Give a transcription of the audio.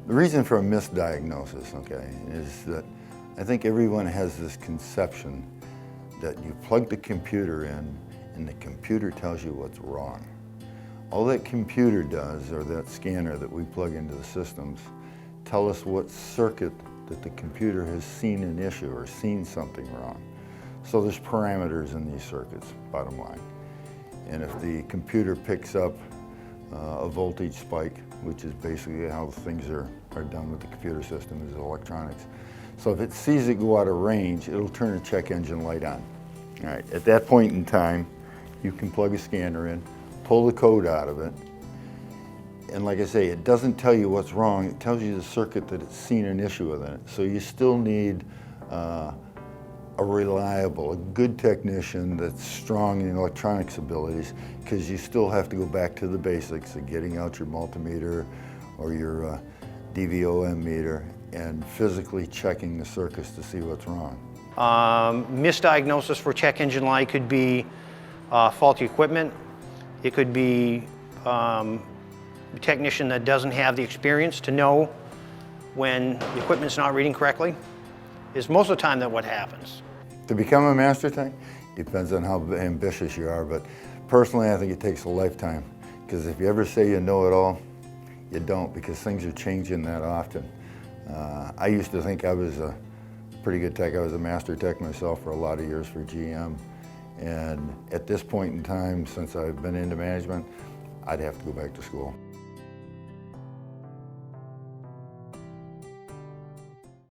The reason for a misdiagnosis, okay, is that I think everyone has this conception that you plug the computer in and the computer tells you what's wrong. All that computer does, or that scanner that we plug into the systems, tell us what circuit that the computer has seen an issue or seen something wrong. So there's parameters in these circuits, bottom line. And if the computer picks up a voltage spike, which is basically how things are done with the computer system, is electronics. So if it sees it go out of range, it'll turn a check engine light on. All right, at that point in time, you can plug a scanner in, pull the code out of it, and like I say, it doesn't tell you what's wrong, it tells you the circuit that it's seen an issue within it. So you still need a reliable, a good technician that's strong in electronics abilities, because you still have to go back to the basics of getting out your multimeter or your DVOM meter and physically checking the circuits to see what's wrong. Misdiagnosis for check engine light could be faulty equipment. It could be a technician that doesn't have the experience to know when the equipment's not reading correctly. Is most of the time that what happens. To become a master tech, depends on how ambitious you are, but personally I think it takes a lifetime, because if you ever say you know it all, you don't, because things are changing that often. I used to think I was a pretty good tech. I was a master tech myself for a lot of years for GM, and at this point in time, since I've been into management, I'd have to go back to school.